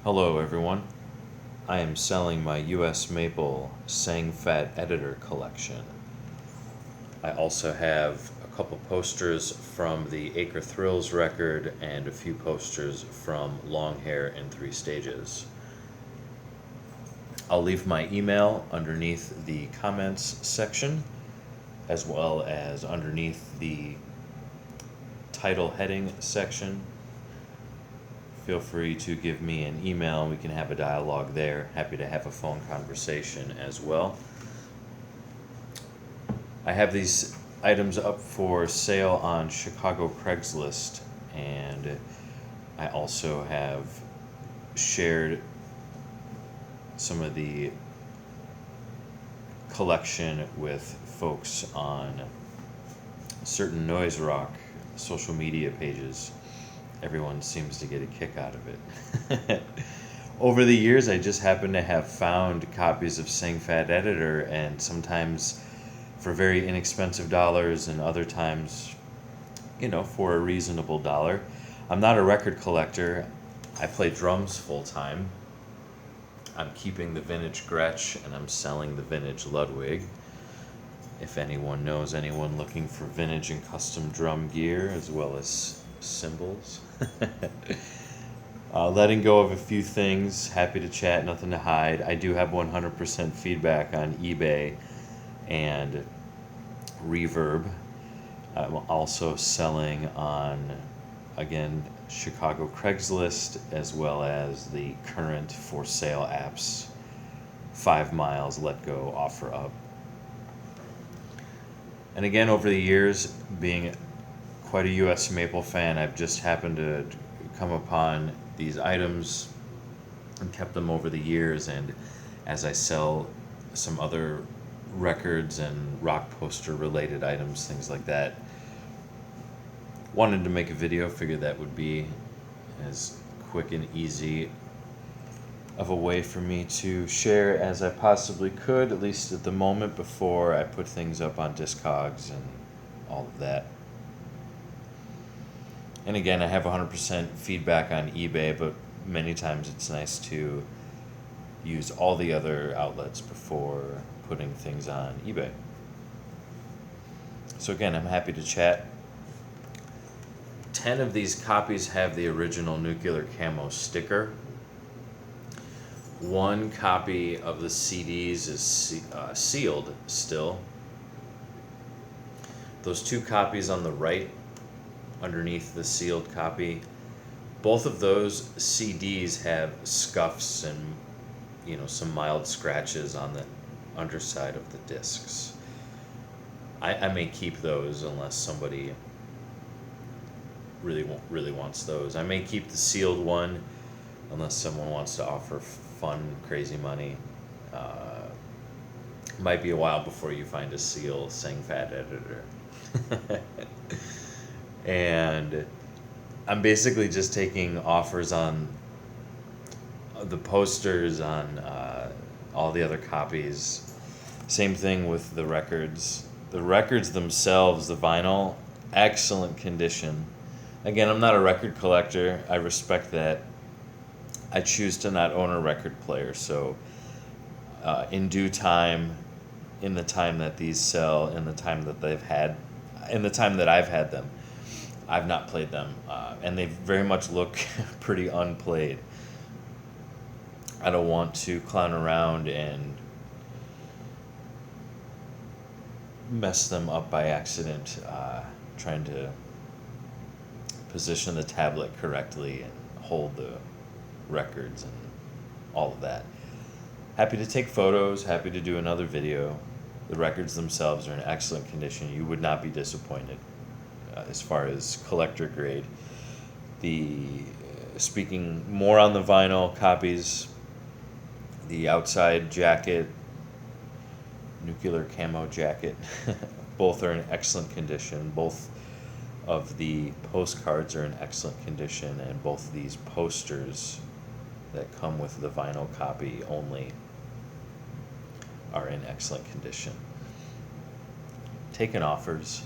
Hello everyone. I am selling my US Maple Sang Phat Editor collection. I also have a couple posters from the Acre Thrills record and a few posters from Long Hair in 3 Stages. I'll leave my email underneath the comments section, as well as underneath the title heading section. Feel free to give me an email and we can have a dialogue there. Happy to have a phone conversation as well. I have these items up for sale on Chicago Craigslist, and I also have shared some of the collection with folks on certain noise rock social media pages. Everyone seems to get a kick out of it. Over the years, I just happen to have found copies of Sang Phat Editor, and sometimes for very inexpensive dollars, and other times, for a reasonable dollar. I'm not a record collector. I play drums full time. I'm keeping the vintage Gretsch, and I'm selling the vintage Ludwig. If anyone knows anyone looking for vintage and custom drum gear, as well as cymbals. Letting go of a few things, happy to chat, nothing to hide. I do have 100% feedback on eBay and Reverb. I'm also selling on, again, Chicago Craigslist, as well as the current for sale apps, 5 Miles, Let Go, Offer Up. And again, over the years, being quite a US Maple fan, I've just happened to come upon these items and kept them over the years, and as I sell some other records and rock poster related items, things like that, wanted to make a video, figured that would be as quick and easy of a way for me to share as I possibly could, at least at the moment, before I put things up on Discogs and all of that. And again, I have 100% feedback on eBay, but many times it's nice to use all the other outlets before putting things on eBay. So again, I'm happy to chat. 10 of these copies have the original Nuclear Camo sticker. 1 copy of the CDs is sealed still. Those 2 copies on the right, underneath the sealed copy, both of those CDs have scuffs and some mild scratches on the underside of the discs. I may keep those unless somebody really wants those. I may keep the sealed one unless someone wants to offer fun, crazy money. Might be a while before you find a seal Sang Phat Editor. And I'm basically just taking offers on the posters, on all the other copies. Same thing with the records. The records themselves, the vinyl, excellent condition. Again, I'm not a record collector. I respect that. I choose to not own a record player, so in due time, in the time that these sell, in the time that I've had them, I've not played them, and they very much look pretty unplayed. I don't want to clown around and mess them up by accident, trying to position the tablet correctly and hold the records and all of that. Happy to take photos, happy to do another video. The records themselves are in excellent condition. You would not be disappointed as far as collector grade. Speaking more on the vinyl copies, the outside jacket, Nuclear Camo jacket, both are in excellent condition. Both of the postcards are in excellent condition, and both of these posters that come with the vinyl copy only are in excellent condition. Taken offers.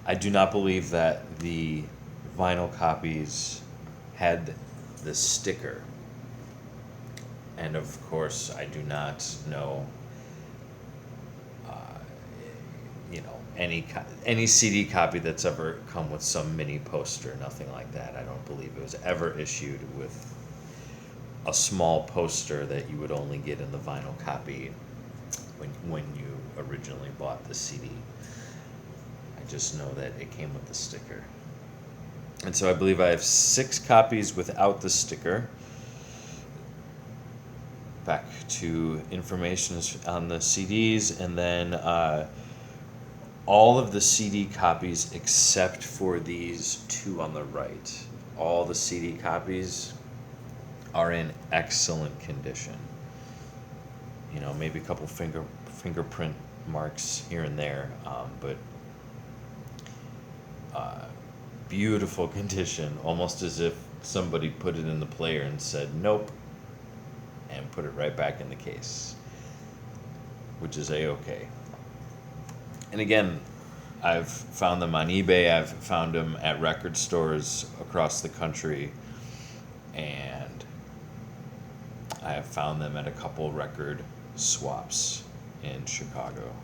I do not believe that the vinyl copies had the sticker. And of course, I do not know, any CD copy that's ever come with some mini poster. Nothing like that. I don't believe it was ever issued with a small poster that you would only get in the vinyl copy when you originally bought the CD. I just know that it came with the sticker. And so I believe I have 6 copies without the sticker. Back to information on the CDs, and then all of the CD copies except for these 2 on the right. All the CD copies are in excellent condition. Maybe a couple fingerprint marks here and there, but beautiful condition, almost as if somebody put it in the player and said nope, and put it right back in the case, which is a-okay. And again, I've found them on eBay, I've found them at record stores across the country, and I have found them at a couple record swaps in Chicago.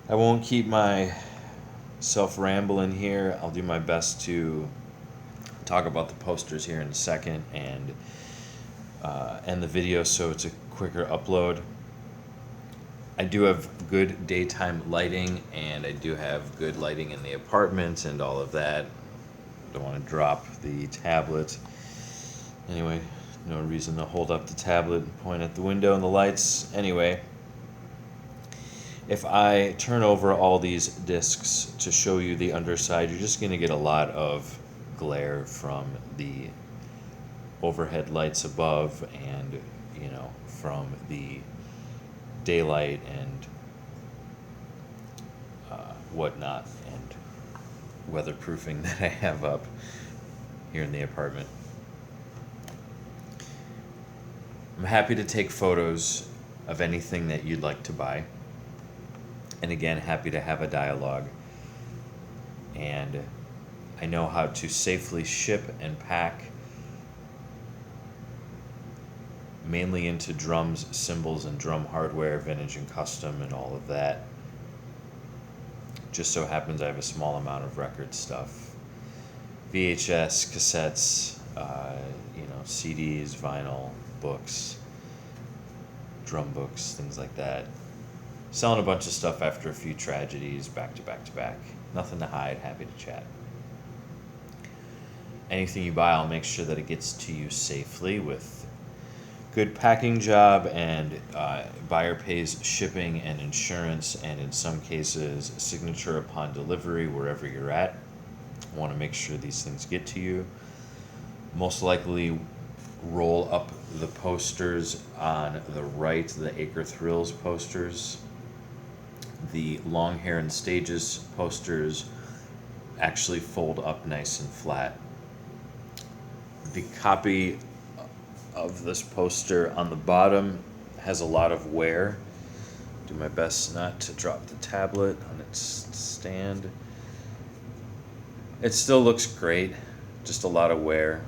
I won't keep myself rambling here. I'll do my best to talk about the posters here in a second and end the video so it's a quicker upload. I do have good daytime lighting, and I do have good lighting in the apartment and all of that. Don't want to drop the tablet. Anyway, no reason to hold up the tablet and point at the window and the lights. Anyway, if I turn over all these discs to show you the underside, you're just going to get a lot of glare from the overhead lights above and, from the daylight and whatnot, and weatherproofing that I have up here in the apartment. I'm happy to take photos of anything that you'd like to buy. And again, happy to have a dialogue. And I know how to safely ship and pack, mainly into drums, cymbals, and drum hardware, vintage and custom, and all of that. Just so happens I have a small amount of record stuff. VHS, cassettes, CDs, vinyl, books, drum books, things like that. Selling a bunch of stuff after a few tragedies, back to back to back. Nothing to hide, happy to chat. Anything you buy, I'll make sure that it gets to you safely with good packing job, and buyer pays shipping and insurance, and in some cases signature upon delivery wherever you're at. I want to make sure these things get to you. Most likely roll up the posters on the right, the Acre Thrills posters. The Long Hair and Stages posters actually fold up nice and flat. The copy of this poster on the bottom has a lot of wear. Do my best not to drop the tablet on its stand. It still looks great, just a lot of wear,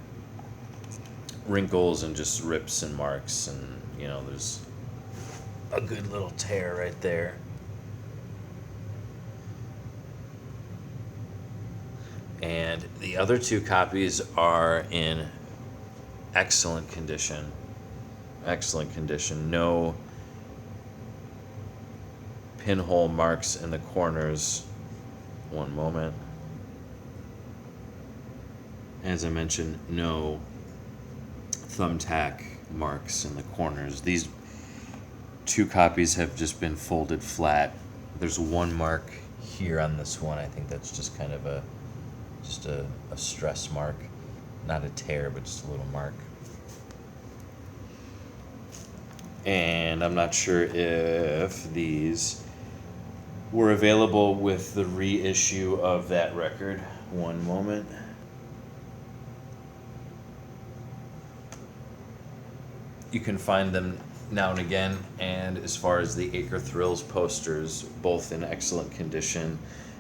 wrinkles, and just rips and marks, and there's a good little tear right there. And the other 2 copies are in excellent condition. No pinhole marks in the corners. One moment. As I mentioned, no thumbtack marks in the corners. These 2 copies have just been folded flat. There's 1 mark here on this one. I think that's just kind of a stress mark. Not a tear, but just a little mark. And I'm not sure if these were available with the reissue of that record. One moment. You can find them now and again, and as far as the Acre Thrills posters, both in excellent condition,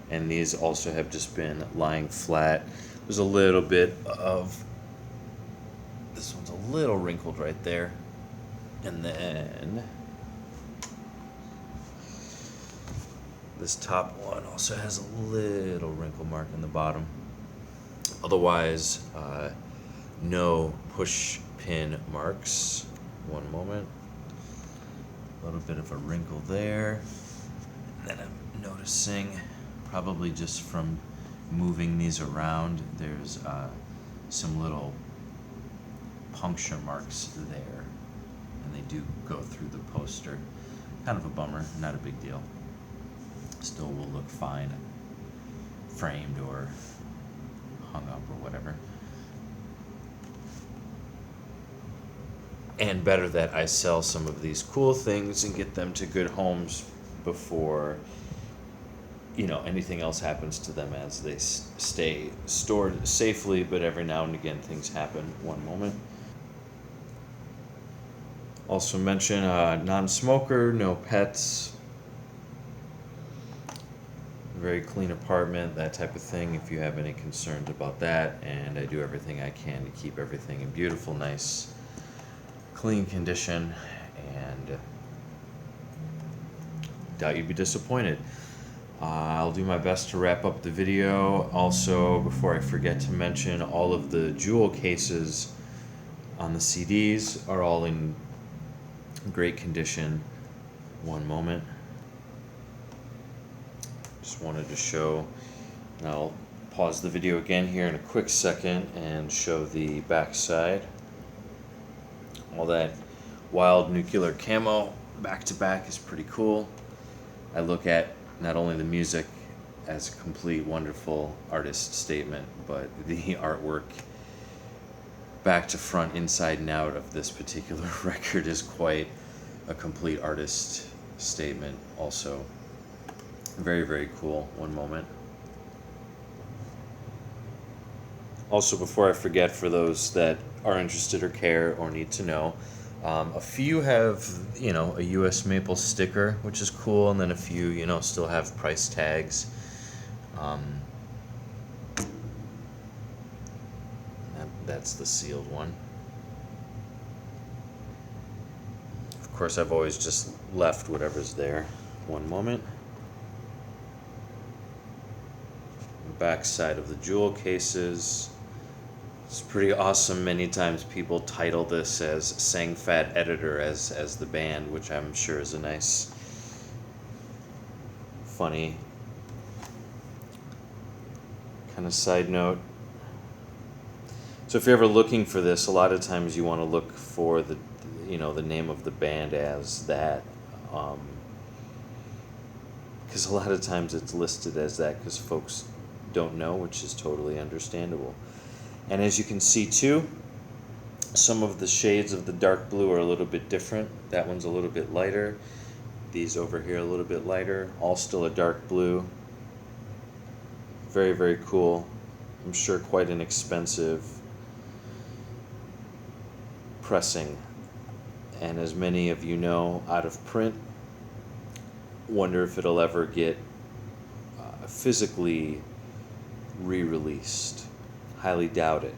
and these also have just been lying flat. There's a little bit of, this one's a little wrinkled right there. And then this top one also has a little wrinkle mark in the bottom. Otherwise, no push pin marks. One moment. A little bit of a wrinkle there. And then I'm noticing, probably just from moving these around, there's some little puncture marks there. And they do go through the poster. Kind of a bummer, not a big deal. Still will look fine framed or hung up or whatever. And better that I sell some of these cool things and get them to good homes before, you know, anything else happens to them, as they stay stored safely, but every now and again things happen. One moment. Also mention non-smoker, no pets, very clean apartment, that type of thing, if you have any concerns about that. And I do everything I can to keep everything in beautiful, nice, clean condition, and doubt you'd be disappointed. I'll do my best to wrap up the video. Also, before I forget to mention, all of the jewel cases on the CDs are all in great condition. One moment. Just wanted to show, and I'll pause the video again here in a quick second and show the back side. All that wild nuclear camo back to back is pretty cool. I look at not only the music as a complete wonderful artist statement, but the artwork back to front, inside and out of this particular record is quite a complete artist statement also. Very, very cool. One moment. Also, before I forget, for those that are interested or care or need to know, a few have, you know, a US Maple sticker, which is cool, and then a few, you know, still have price tags. That's the sealed one. Of course, I've always just left whatever's there. One moment. Back side of the jewel cases. It's pretty awesome. Many times people title this as Sang Phat Editor as the band, which I'm sure is a nice, funny kind of side note. So if you're ever looking for this, a lot of times you want to look for the, you know, the name of the band as that, because a lot of times it's listed as that because folks don't know, which is totally understandable. And as you can see too, some of the shades of the dark blue are a little bit different. That one's a little bit lighter. These over here a little bit lighter. All still a dark blue. Very, very cool. I'm sure quite an expensive pressing. And as many of you know, out of print. Wonder if it'll ever get physically re-released. Highly doubt it.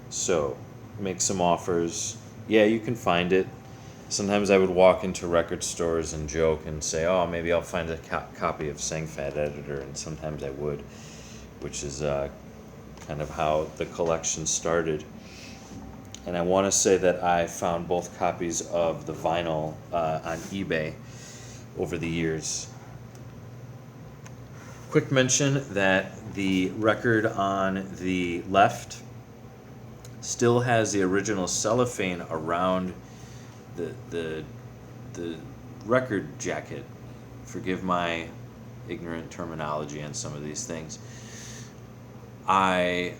So, make some offers. Yeah, you can find it. Sometimes I would walk into record stores and joke and say, oh, maybe I'll find a copy of Sang Phat Editor, and sometimes I would, which is kind of how the collection started. And I want to say that I found both copies of the vinyl on eBay over the years. Quick mention that the record on the left still has the original cellophane around the record jacket. Forgive my ignorant terminology on some of these things. I've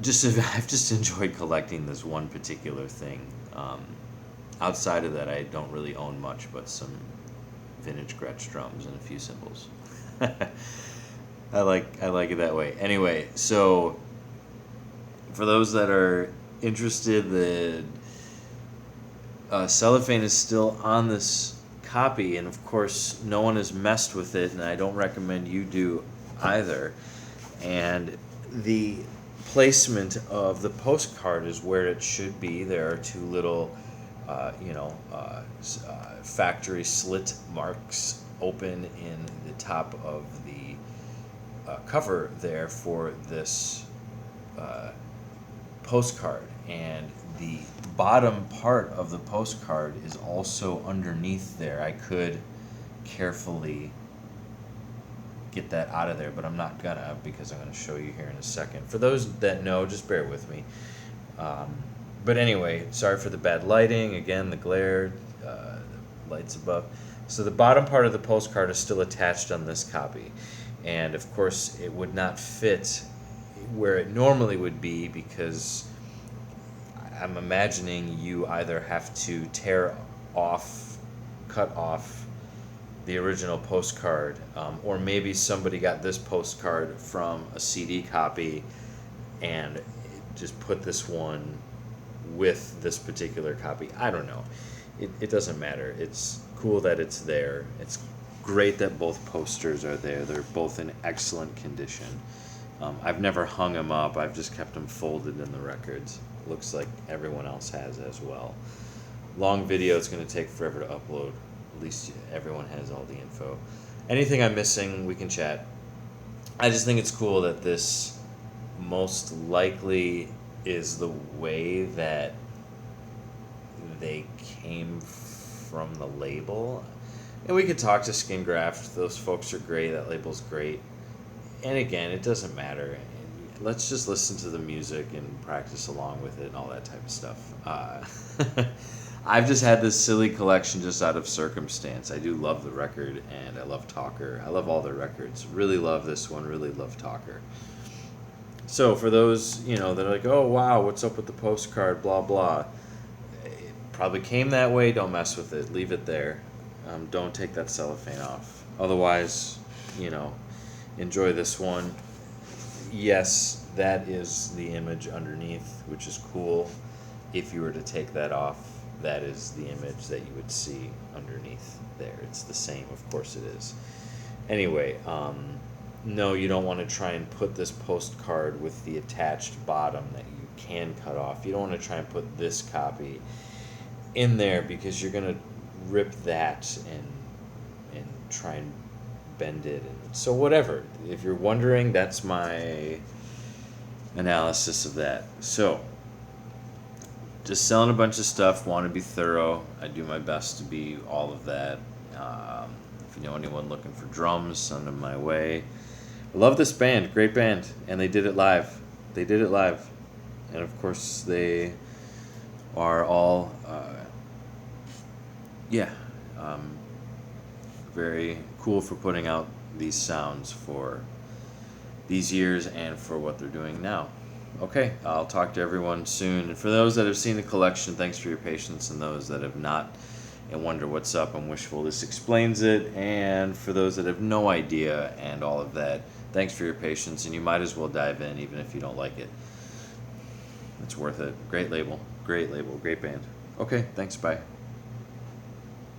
just enjoyed collecting this one particular thing. Outside of that, I don't really own much but some vintage Gretsch drums and a few cymbals. I like it that way. Anyway, so for those that are interested, the cellophane is still on this copy, and of course no one has messed with it, and I don't recommend you do either. And the placement of the postcard is where it should be. There are two little factory slit marks open in the top of the cover there for this postcard, and the bottom part of the postcard is also underneath there. I could carefully get that out of there, but I'm not gonna, because I'm gonna show you here in a second. For those that know, just bear with me. But anyway, sorry for the bad lighting. Again, the glare, the lights above. So the bottom part of the postcard is still attached on this copy. And of course, it would not fit where it normally would be, because I'm imagining you either have to cut off the original postcard, or maybe somebody got this postcard from a CD copy and just put this one with this particular copy. I don't know. It doesn't matter. It's cool that it's there. It's great that both posters are there. They're both in excellent condition. I've never hung them up. I've just kept them folded in the records. Looks like everyone else has as well. Long video, it's going to take forever to upload. At least everyone has all the info. Anything I'm missing, we can chat. I just think it's cool that this most likely is the way that they came from the label. And we could talk to Skin Graft. Those folks are great. That label's great. And again, it doesn't matter. Let's just listen to the music and practice along with it and all that type of stuff. I've just had this silly collection just out of circumstance. I do love the record, and I love Talker. I love all their records. Really love this one. Really love Talker. So for those, that are like, oh, wow, what's up with the postcard, blah, blah. It probably came that way. Don't mess with it. Leave it there. Don't take that cellophane off. Otherwise, enjoy this one. Yes, that is the image underneath, which is cool. If you were to take that off, that is the image that you would see underneath there. It's the same, of course it is. Anyway, no, you don't want to try and put this postcard with the attached bottom that you can cut off. You don't want to try and put this copy in there, because you're going to rip that and try and bend it. And so whatever. If you're wondering, that's my analysis of that. So, just selling a bunch of stuff, want to be thorough. I do my best to be all of that. If you know anyone looking for drums, send them my way. I love this band, great band, and they did it live. And of course they are all, very cool for putting out these sounds for these years and for what they're doing now. Okay, I'll talk to everyone soon. And for those that have seen the collection, thanks for your patience. And those that have not and wonder what's up, I'm wishful this explains it. And for those that have no idea and all of that, thanks for your patience. And you might as well dive in even if you don't like it. It's worth it. Great label, great band. Okay, thanks, bye.